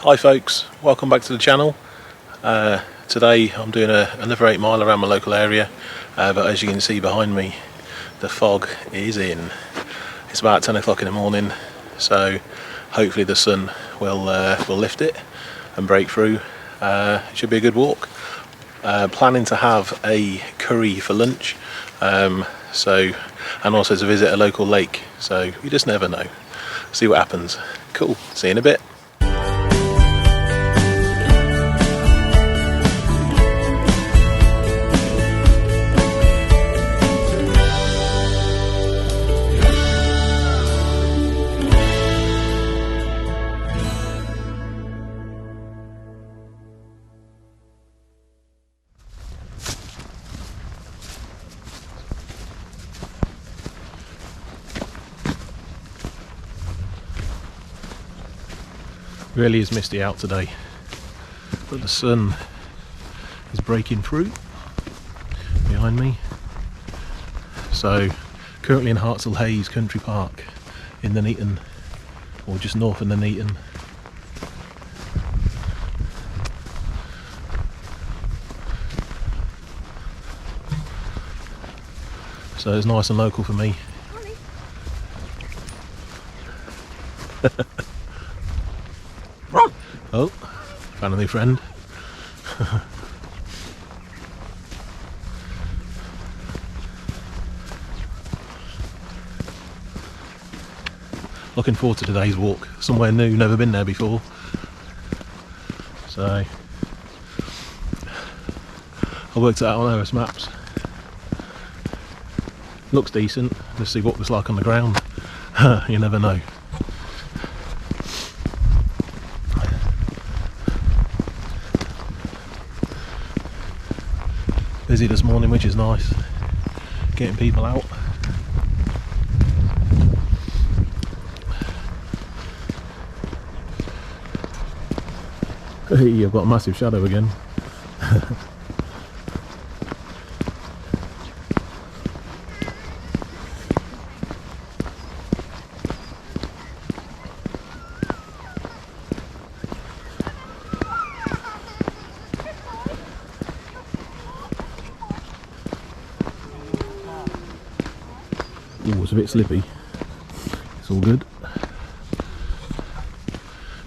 Hi folks, welcome back to the channel. Today I'm doing another 8 mile around my local area, but as you can see behind me, the fog is in. It's about 10 o'clock in the morning, so hopefully the sun will lift it and break through. It should be a good walk. Planning to have a curry for lunch, and also to visit a local lake, so you just never know. See what happens. Cool, see you in a bit. Really is misty out today, but the sun is breaking through behind me. So currently in Hartsell Hayes Country Park in the Nuneaton, or just north of the Nuneaton. So it's nice and local for me. Oh, found a new friend. Looking forward to today's walk. Somewhere new, never been there before. So I worked it out on OS Maps. Looks decent. Let's see what it's like on the ground. You never know. Busy this morning, which is nice, getting people out. Hey, I've got a massive shadow again. Ooh, it's a bit slippy. It's all good.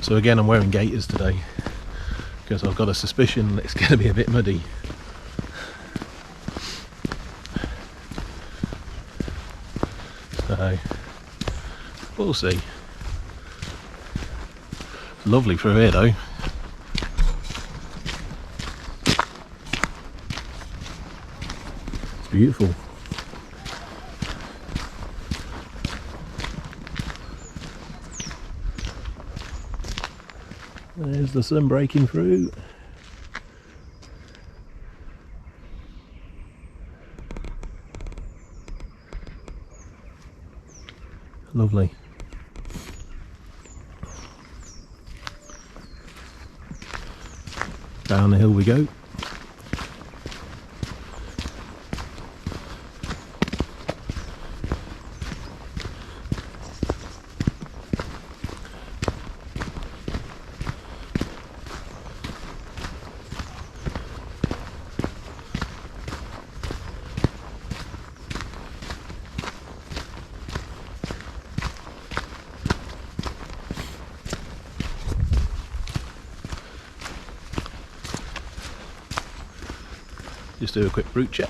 So again, I'm wearing gaiters today because I've got a suspicion it's going to be a bit muddy. So we'll see. Lovely through here though. It's beautiful. There's the sun breaking through. Lovely. Down the hill we go. Just do a quick route check.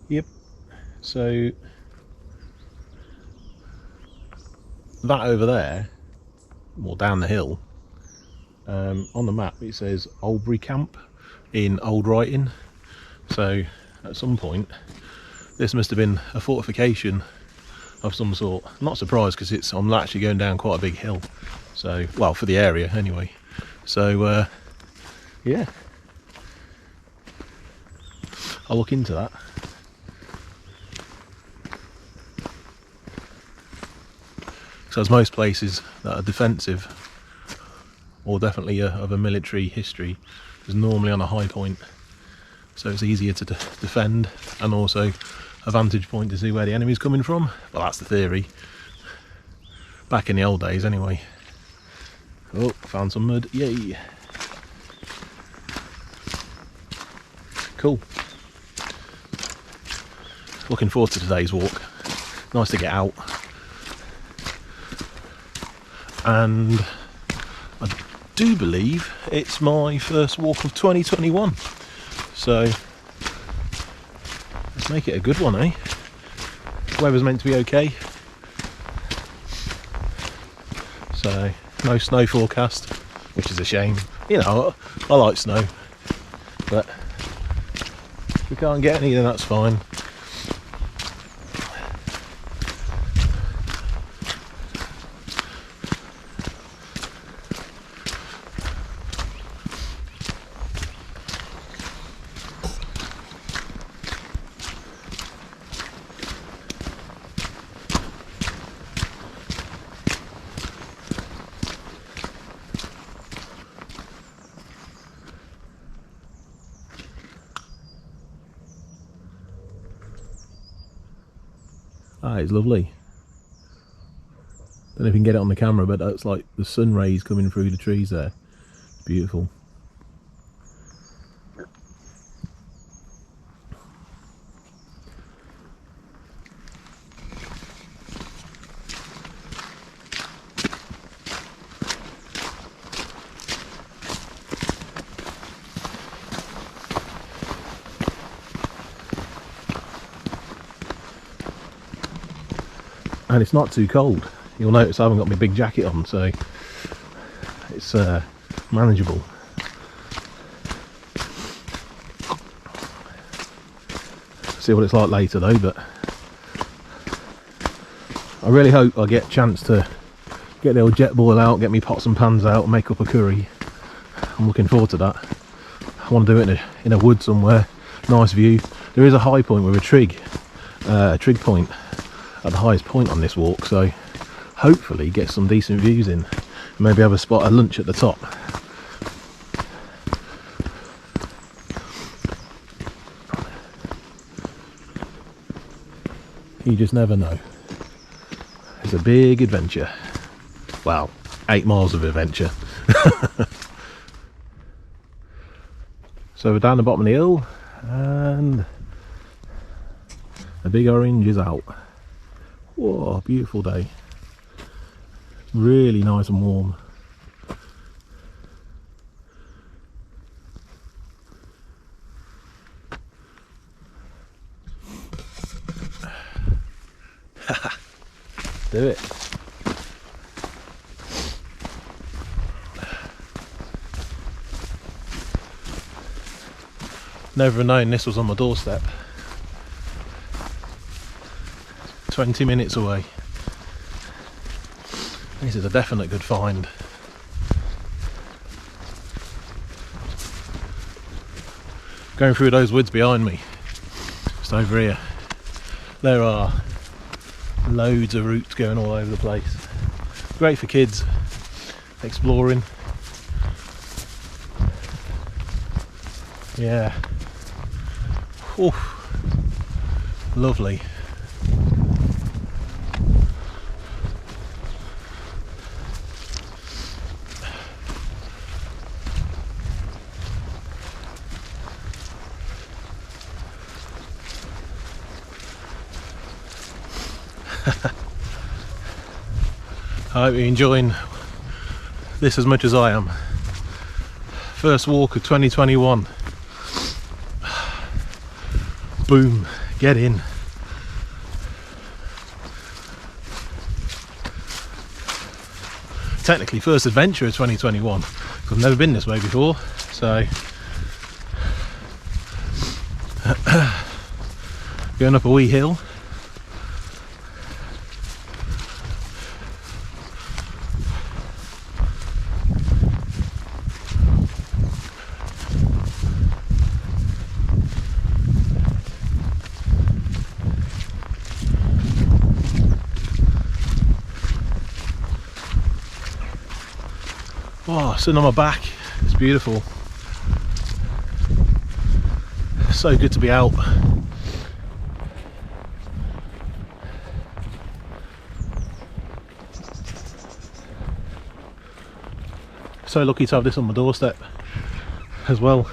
Yep, so that over there, or down the hill, on the map it says Oldbury Camp in old writing. So at some point this must have been a fortification of some sort. I'm not surprised because I'm actually going down quite a big hill, so, well, for the area anyway. So yeah, I'll look into that. So as most places that are defensive, or definitely of a military history, is normally on a high point. so it's easier to defend, and also a vantage point to see where the enemy's coming from. Well, that's the theory. Back in the old days anyway. Oh, found some mud, yay! Cool. Looking forward to today's walk. Nice to get out. And I do believe it's my first walk of 2021. So let's make it a good one, eh? Weather's meant to be okay. So no snow forecast, which is a shame. You know, I like snow, but if we can't get any, then that's fine. Ah, it's lovely. Don't know if you can get it on the camera, but that's like the sun rays coming through the trees there. Beautiful. And it's not too cold. You'll notice I haven't got my big jacket on, so it's manageable. See what it's like later though, but I really hope I get a chance to get the old jet boil out, get me pots and pans out and make up a curry. I'm looking forward to that. I want to do it in a wood somewhere, nice view. There is a high point with a trig point at the highest point on this walk, so hopefully get some decent views in. Maybe have a spot at lunch at the top. You just never know. It's a big adventure. Well, 8 miles of adventure. So we're down the bottom of the hill and a big orange is out. Whoa, beautiful day. Really nice and warm. Do it. Never known this was on my doorstep. 20 minutes away. This is a definite good find. Going through those woods behind me, just over here, there are loads of routes going all over the place. Great for kids exploring. Yeah. Oof. Lovely. I hope you're enjoying this as much as I am. First walk of 2021. Boom, get in. Technically first adventure of 2021, because I've never been this way before, so going up a wee hill. Oh, sitting on my back, it's beautiful. So good to be out. So lucky to have this on my doorstep as well.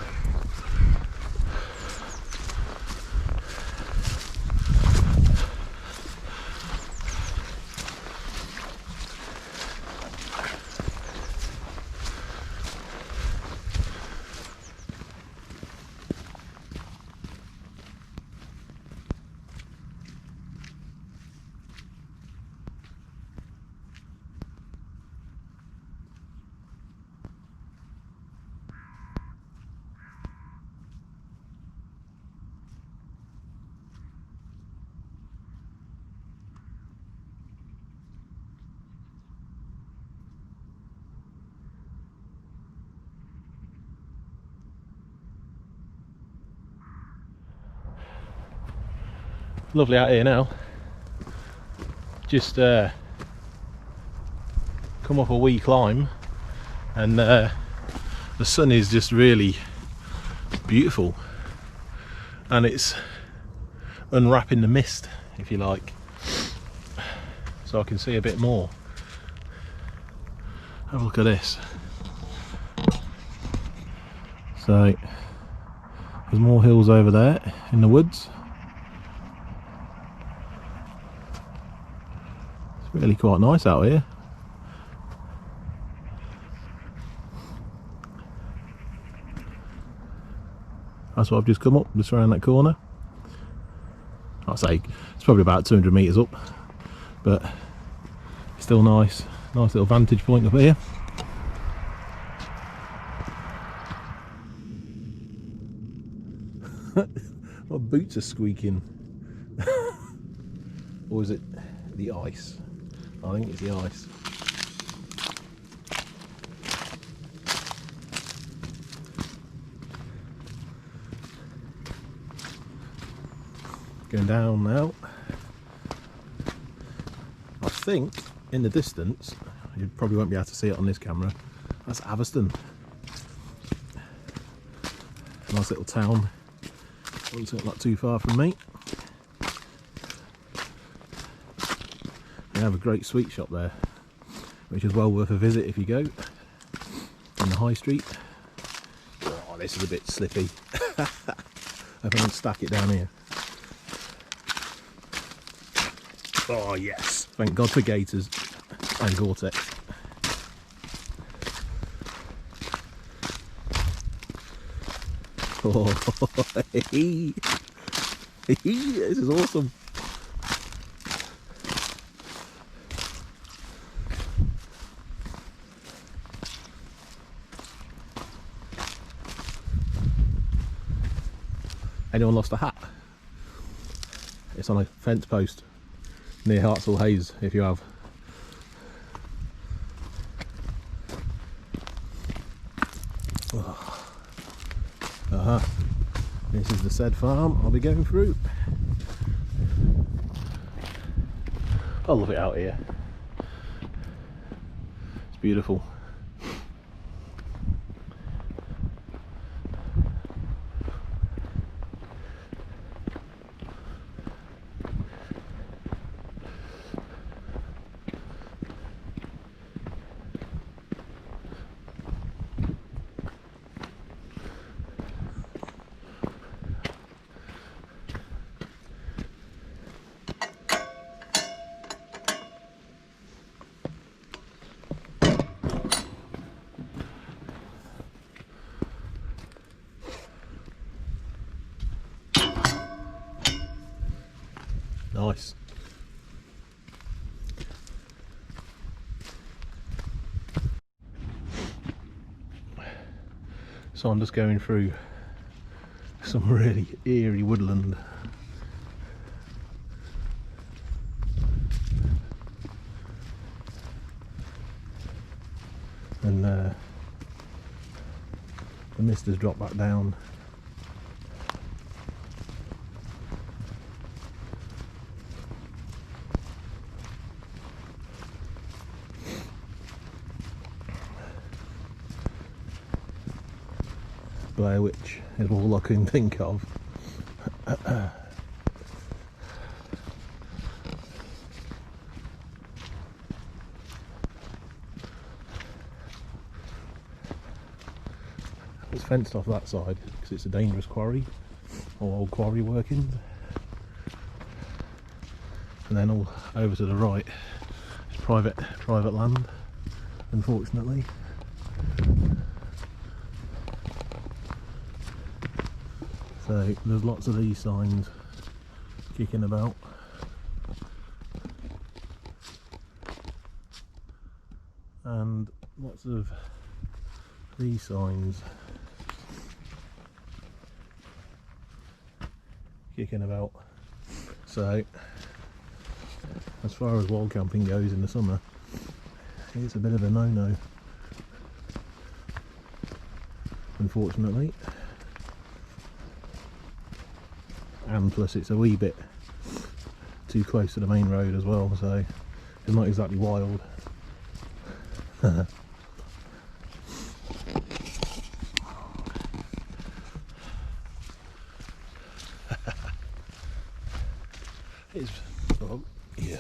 Lovely out here now. Just come off a wee climb, and the sun is just really beautiful, and it's unwrapping the mist, if you like, so I can see a bit more. Have a look at this. So there's more hills over there in the woods. It's really quite nice out here. That's what I've just come up, just around that corner. I'd say it's probably about 200 metres up, but still nice. Nice little vantage point up here. My boots are squeaking. Or is it the ice? I think it's the ice. Going down now. I think in the distance, you probably won't be able to see it on this camera, that's Aveston. Nice little town. Doesn't look not too far from me. They have a great sweet shop there, which is well worth a visit if you go. On the high street. Oh, this is a bit slippy. If I can stack it down here. Oh yes, thank God for gaiters and Gore-Tex. Oh, this is awesome. Anyone lost a hat? It's on a fence post near Hartsall Hayes, if you have. This is the said farm I'll be going through. I love it out here. It's beautiful. Nice. So I'm just going through some really eerie woodland. And the mist has dropped back down. Which is all I can think of. It's fenced off that side because it's a dangerous quarry, or old quarry workings. And then all over to the right is private land, unfortunately. So there's lots of these signs kicking about. And lots of these signs kicking about. So as far as wild camping goes in the summer, it's a bit of a no-no, unfortunately. And plus it's a wee bit too close to the main road as well, so it's not exactly wild. It's, oh, yeah.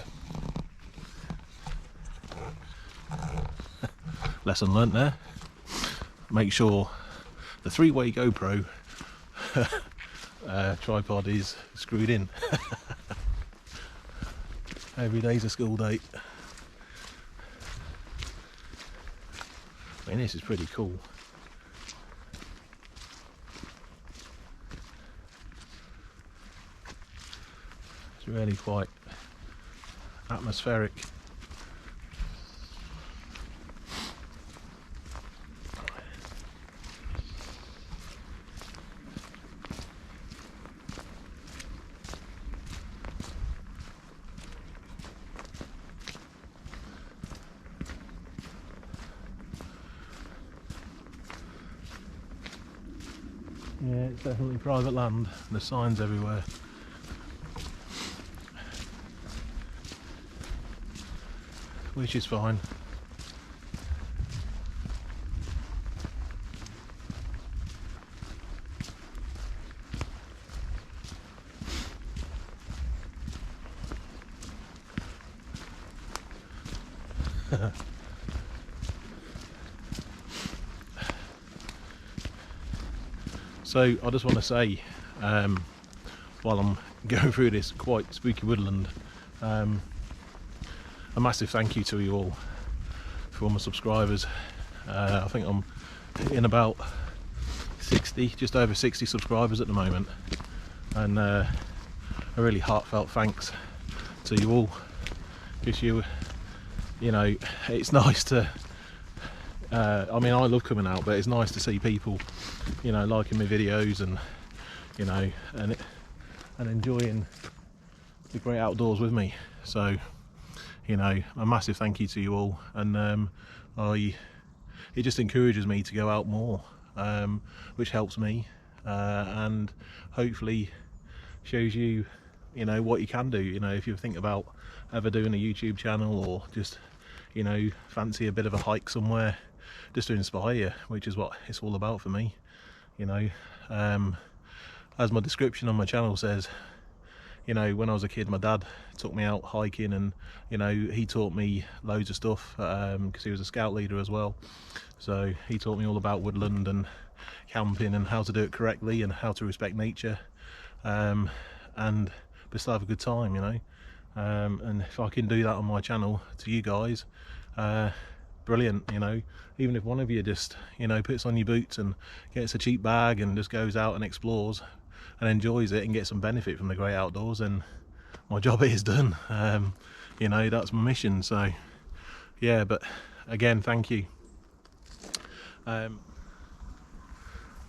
Lesson learnt there. Make sure the three-way GoPro tripod is screwed in. Every day's a school day. I mean, this is pretty cool. It's really quite atmospheric. Yeah, it's definitely private land. There's signs everywhere. Which is fine. So I just want to say, while I'm going through this quite spooky woodland, a massive thank you to you all for all my subscribers. I think I'm in about 60, just over 60 subscribers at the moment, and a really heartfelt thanks to you all, because you know, it's nice to I mean, I love coming out, but it's nice to see people, you know, liking my videos and, you know, and enjoying the great outdoors with me. So, you know, a massive thank you to you all, and it just encourages me to go out more, which helps me, and hopefully shows you, you know, what you can do. You know, if you think about ever doing a YouTube channel, or just, you know, fancy a bit of a hike somewhere, just to inspire you, which is what it's all about for me. You know, as my description on my channel says, you know, when I was a kid, my dad took me out hiking, and, you know, he taught me loads of stuff, because he was a scout leader as well. So he taught me all about woodland and camping, and how to do it correctly, and how to respect nature, and but still have a good time, you know. And if I can do that on my channel to you guys, brilliant. You know, even if one of you just, you know, puts on your boots and gets a cheap bag and just goes out and explores and enjoys it and gets some benefit from the great outdoors, then my job is done. You know, that's my mission. So yeah, but again, thank you.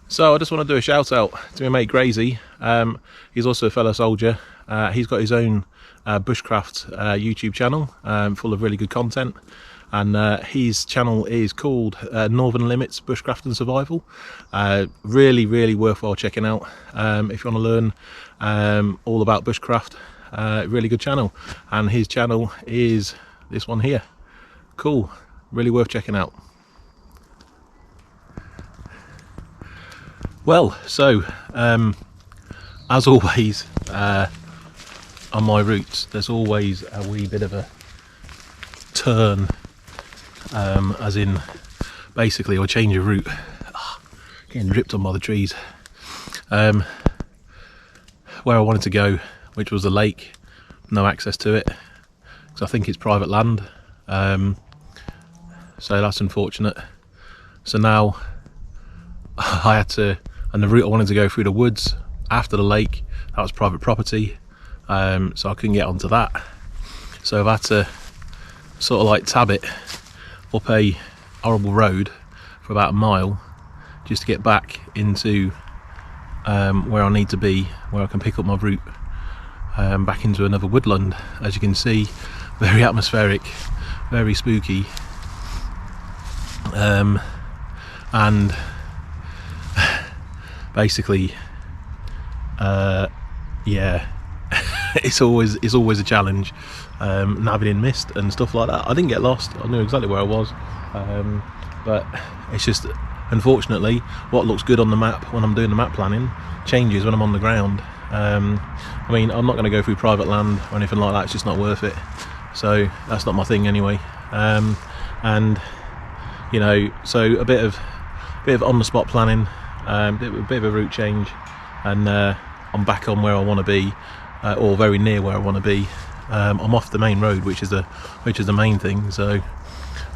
So I just want to do a shout out to my mate Grayzy. He's also a fellow soldier. He's got his own Bushcraft YouTube channel, full of really good content, and his channel is called Northern Limits Bushcraft and Survival. Really worthwhile checking out if you want to learn all about bushcraft. Really good channel, and his channel is this one here. Cool, really worth checking out. Well, so as always, on my routes, there's always a wee bit of a turn, as in basically I'll change your route. Getting ripped on by the trees. Where I wanted to go, which was a lake, no access to it, because I think it's private land, so that's unfortunate. So now I had to, and the route I wanted to go through the woods after the lake, that was private property, so I couldn't get onto that. So I've had to sort of like tab it up a horrible road for about a mile just to get back into where I need to be, where I can pick up my route back into another woodland. As you can see, very atmospheric, very spooky, and basically yeah, it's always a challenge, navigating mist and stuff like that. I didn't get lost, I knew exactly where I was, but it's just, unfortunately, what looks good on the map when I'm doing the map planning changes when I'm on the ground. I mean, I'm not going to go through private land or anything like that, it's just not worth it, so that's not my thing anyway. And you know, so a bit of on the spot planning, a bit of a route change, and I'm back on where I want to be, or very near where I want to be. I'm off the main road, which is the main thing. So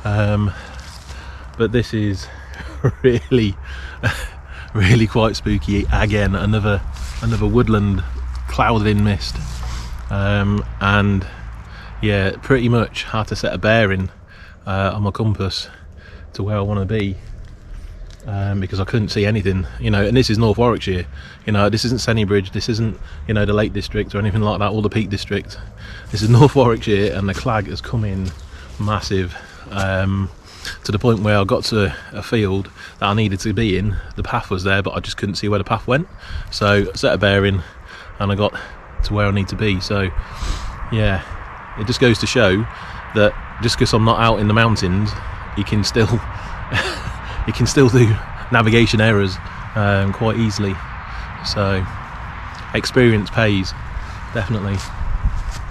but this is really really quite spooky. Again, another woodland clouded in mist, and yeah, pretty much had to set a bearing on my compass to where I want to be, because I couldn't see anything, you know. And this is North Warwickshire, you know, this isn't Sennybridge, this isn't, you know, the Lake District or anything like that, or the Peak District. This is North Warwickshire, and the clag has come in massive, to the point where I got to a field that I needed to be in. The path was there, but I just couldn't see where the path went, so I set a bearing and I got to where I need to be. So yeah, it just goes to show that just because I'm not out in the mountains, you can still do navigation errors quite easily. So experience pays, definitely,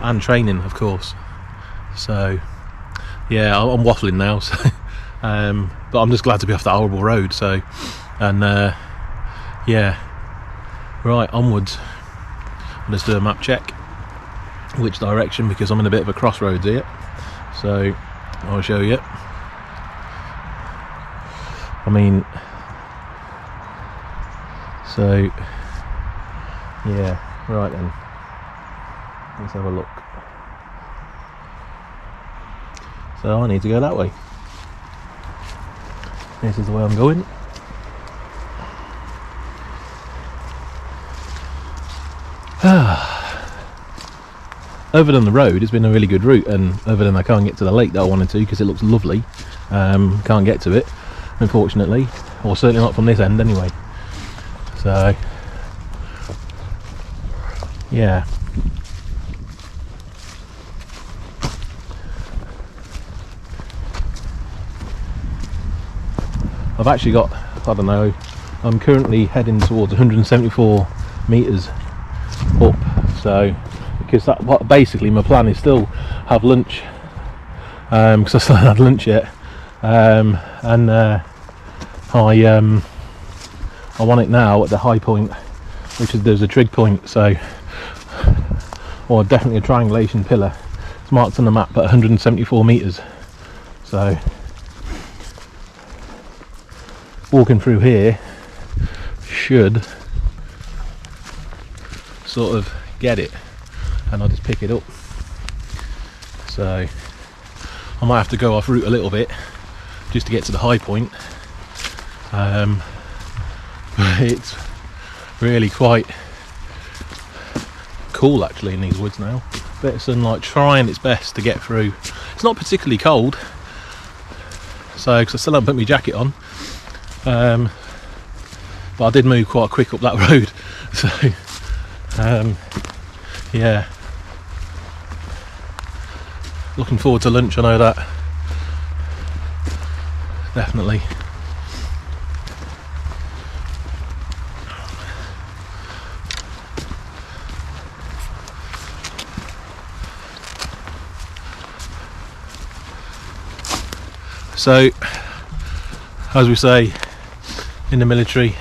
and training, of course. So yeah, I'm waffling now, so but I'm just glad to be off that horrible road. So, and yeah, right, onwards. Let's do a map check, which direction, because I'm in a bit of a crossroads here, so I'll show you. I mean, so yeah, right then, let's have a look. So I need to go that way. This is the way I'm going. Other than the road, it's been a really good route, and other than I can't get to the lake that I wanted to because it looks lovely, can't get to it, unfortunately, or certainly not from this end anyway. So yeah, I've actually got, I don't know, I'm currently heading towards 174 metres up, so because that, what basically my plan is still have lunch, because I still haven't had lunch yet, and I want it now at the high point, which is, there's a trig point, so, or definitely a triangulation pillar. It's marked on the map at 174 metres, so walking through here should sort of get it, and I'll just pick it up. So I might have to go off route a little bit just to get to the high point, but it's really quite cool actually in these woods now. Bit of sunlight trying its best to get through. It's not particularly cold, so because I still haven't put my jacket on, but I did move quite quick up that road, so yeah, looking forward to lunch, I know that, definitely. So, as we say in the military,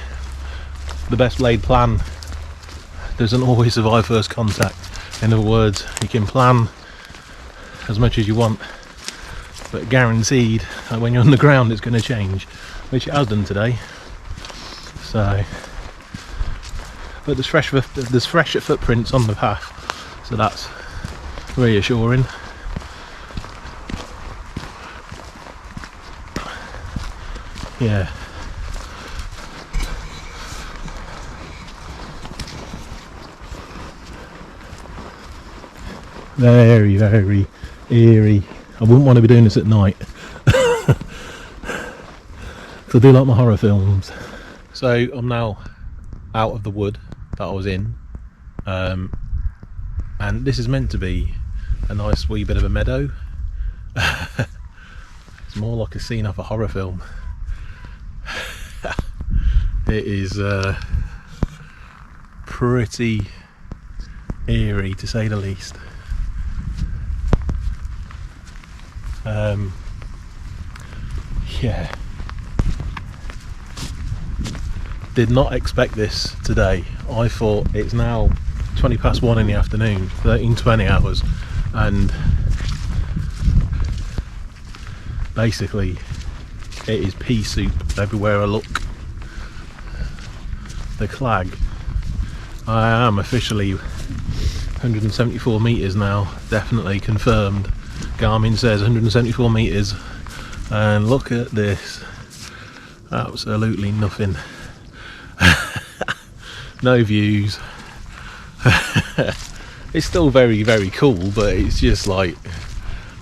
the best laid plan doesn't always survive first contact. In other words, you can plan as much as you want, but guaranteed that when you're on the ground it's going to change, which it has done today. So, but there's fresher footprints on the path, so that's reassuring. Yeah. Very, very eerie. I wouldn't want to be doing this at night. So I do like my horror films. So I'm now out of the wood that I was in, and this is meant to be a nice wee bit of a meadow. It's more like a scene off a horror film. It is pretty eerie, to say the least. Yeah, did not expect this today. I thought it's now 20 past 1 in the afternoon, 13-20 hours, and basically it is pea soup everywhere I look. The Clag. I am officially 174 metres now, definitely confirmed. Garmin says 174 metres, and look at this, absolutely nothing. No views. It's still very, very cool, but it's just like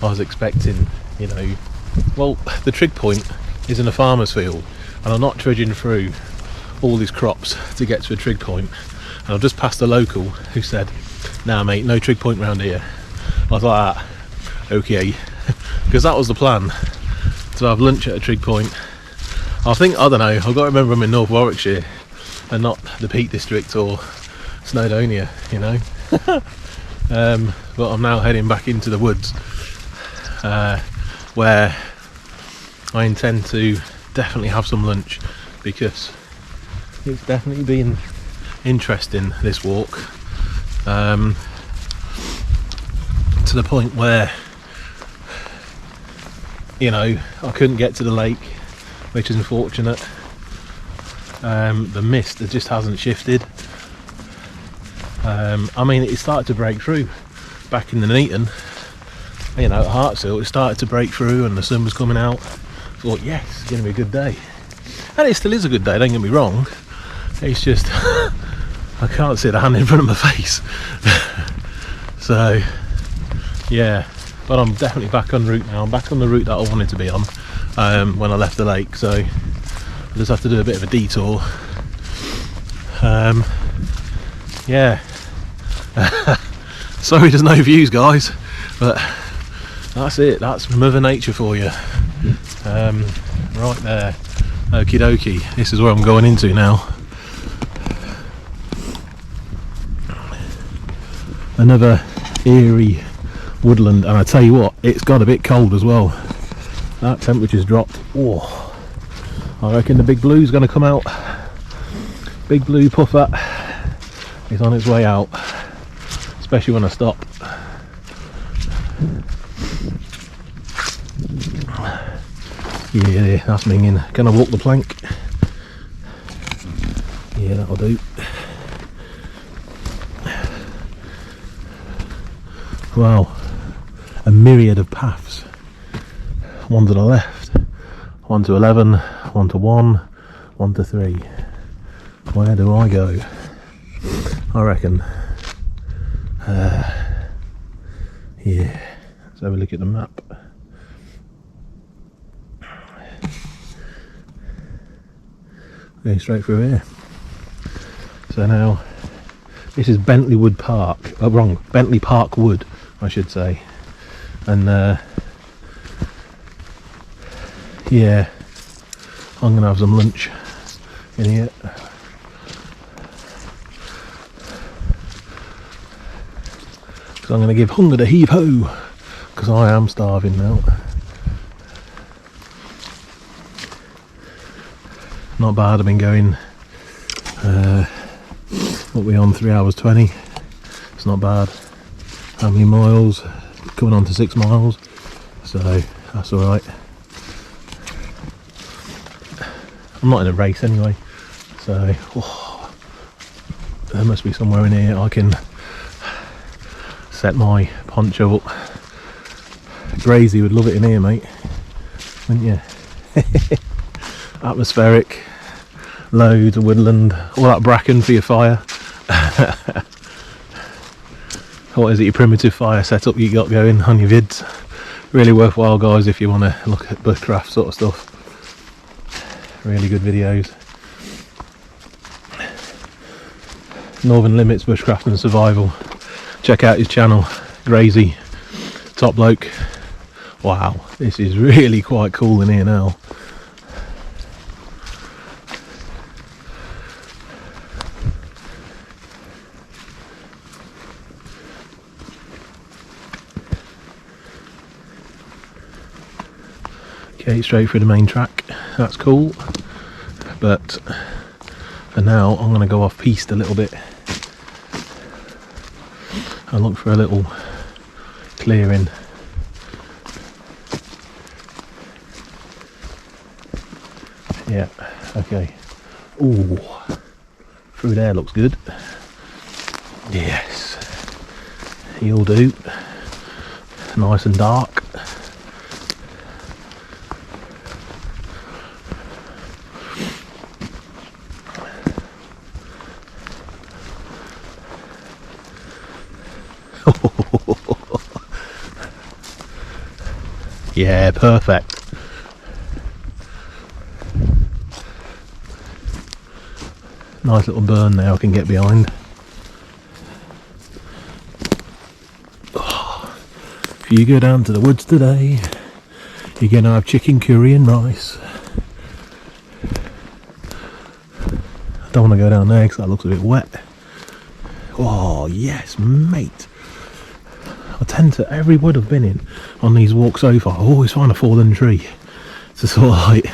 I was expecting, you know. Well, the trig point is in a farmer's field, and I'm not trudging through all these crops to get to a trig point. And I've just passed a local who said, "Nah mate, no trig point round here." I was like, okay, because that was the plan, to have lunch at a trig point. I don't know, I've got to remember I'm in North Warwickshire and not the Peak District or Snowdonia, you know. But I'm now heading back into the woods, where I intend to definitely have some lunch, because it's definitely been interesting, this walk, to the point where, you know, I couldn't get to the lake, which is unfortunate. The mist just hasn't shifted. I mean, it started to break through back in the Neaton, you know, at Hartshill. It started to break through and the sun was coming out. I thought, yes, it's going to be a good day, and it still is a good day, don't get me wrong. It's just I can't see the hand in front of my face. So yeah, but I'm definitely back en route now. I'm back on the route that I wanted to be on when I left the lake, so I just have to do a bit of a detour. Yeah. Sorry there's no views, guys, but that's it, that's Mother Nature for you. Right there. Okie dokie, this is where I'm going into now. Another eerie woodland, and I tell you what, it's got a bit cold as well. That temperature's dropped. Oh, I reckon the big blue's going to come out. Big blue puffer is on its way out, especially when I stop. Yeah, that's minging. Can I walk the plank? Yeah, that'll do. Wow, a myriad of paths. One to the left, one to 11, one to 1, one to 3. Where do I go? I reckon, yeah, let's have a look at the map. Going straight through here. So now, this is Bentley Wood Park, oh wrong, Bentley Park Wood, I should say. And yeah, I'm gonna have some lunch in here. So I'm gonna give hunger the heave ho, because I am starving now. not bad. I've been going, what we on, 3 hours 20. It's not bad. How many miles? Coming on to 6 miles, so that's alright. I'm not in a race anyway, so there must be somewhere in here I can set my poncho up. Grayzy would love it in here, mate, wouldn't you? Atmospheric, loads of woodland, all that bracken for your fire. What is it, your primitive fire setup you got going on your vids? Really worthwhile, guys, if you want to look at bushcraft sort of stuff. Really good videos. Northern Limits Bushcraft and Survival. Check out his channel, Grayzy, top bloke. Wow, this is really quite cool in here now. Okay, straight through the main track, that's cool, but for now I'm going to go off piste a little bit and look for a little clearing. Yeah, okay. Ooh, through there looks good. Yes, you'll do. Nice and dark. Yeah, perfect. Nice little burn there I can get behind. Oh, if you go down to the woods today, you're going to have chicken curry and rice. I don't want to go down there because that looks a bit wet. Oh yes, mate. I tend to, every wood I've been in on these walks so far, I always find a fallen tree to sort of like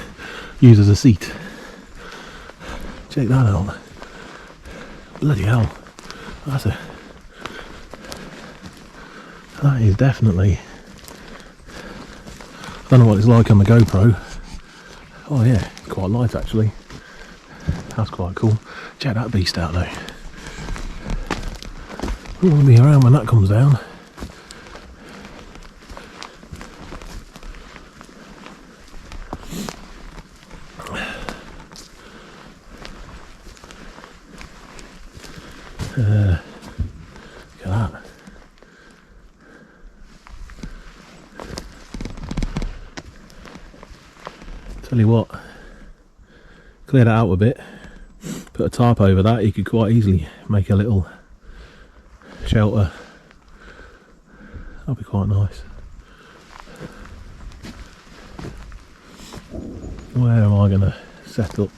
use as a seat. Check that out. Bloody hell. That is definitely, I don't know what it's like on the GoPro. Oh yeah, quite light actually. That's quite cool. Check that beast out though. I want to be around when that comes down. Look at that. Tell you what, clear that out a bit, put a tarp over that, you could quite easily make a little shelter. That'll be quite nice. Where am I going to set up?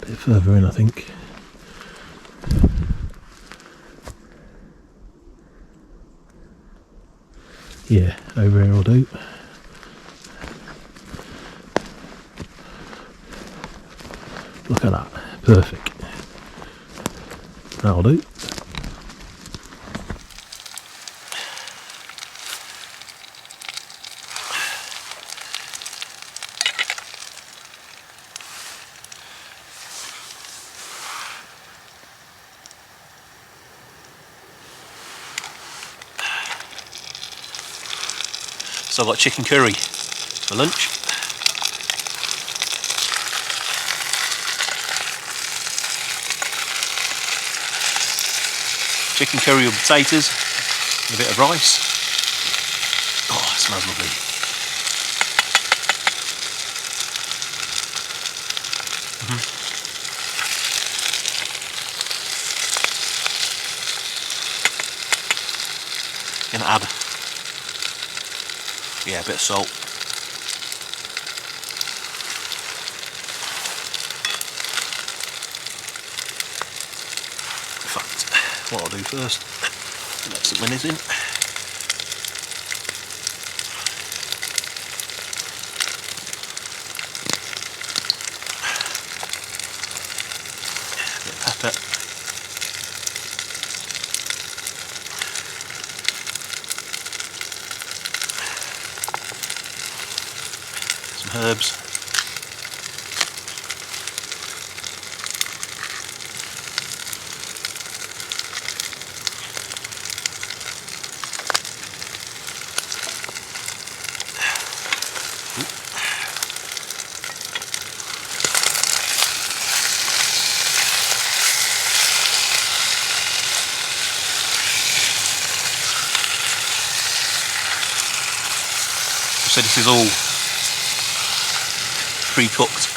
A bit further in, I think. Yeah, over here will do. Look at that, perfect. That'll do. So I've got chicken curry for lunch. Chicken curry with potatoes and a bit of rice. Oh, it smells lovely. Gonna add, yeah, a bit of salt. In fact, what I'll do first, let some minis in. Pepper. Some herbs. So this is all pre-cooked.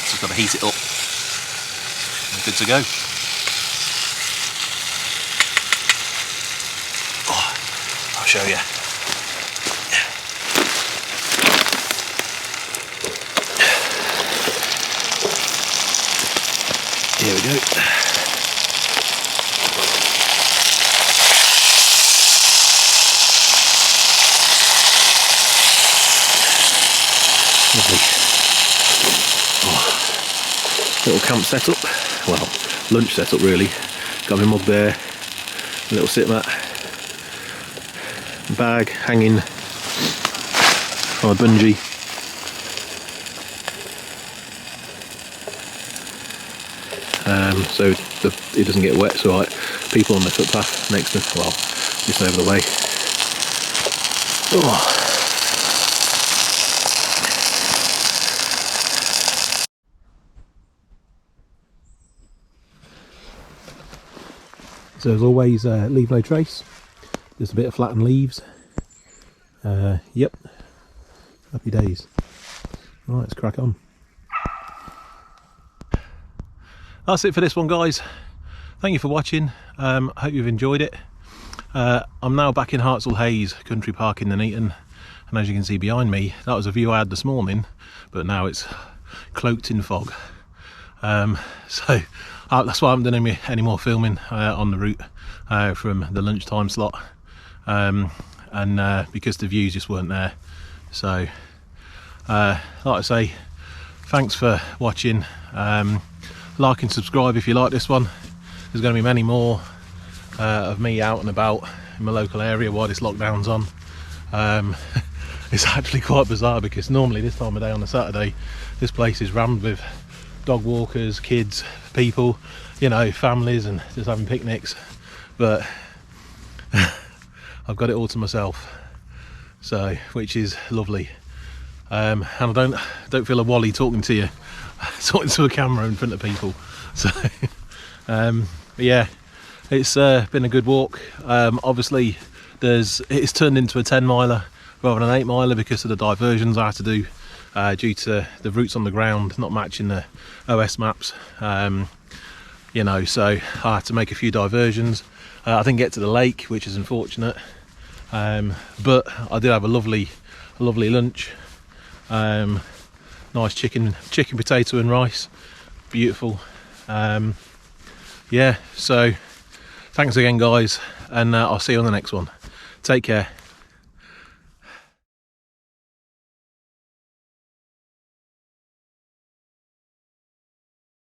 Just got to heat it up. We're good to go. Oh, I'll show you. Here we go. Lovely. Oh, little camp setup, well, lunch setup really. Got my mug there, a little sit mat, bag hanging on a bungee. So it doesn't get wet, so people on the footpath next to, well, just over the way. Oh. So as always, leave no trace, just a bit of flattened leaves. Yep, happy days. Right, let's crack on. That's it for this one, guys. Thank you for watching. Hope you've enjoyed it. I'm now back in Hartsall Hayes Country Park in Nuneaton, and as you can see behind me, that was a view I had this morning, but now it's cloaked in fog. So that's why I haven't done any more filming on the route from the lunchtime slot, and because the views just weren't there. So like I say, thanks for watching. Like and subscribe if you like this one. There's going to be many more of me out and about in my local area while this lockdown's on. It's actually quite bizarre because normally this time of day on a Saturday this place is rammed with dog walkers, kids, people, you know, families, and just having picnics, but I've got it all to myself, so which is lovely. And I don't feel a wally talking to you, talking to a camera in front of people. So yeah, it's been a good walk. Obviously it's turned into a 10 miler rather than an 8 miler because of the diversions I had to do due to the routes on the ground not matching the OS maps. You know, so I had to make a few diversions. I didn't get to the lake, which is unfortunate, but I did have a lovely lunch. Nice chicken, potato and rice, beautiful. Yeah, so thanks again, guys, and I'll see you on the next one. Take care.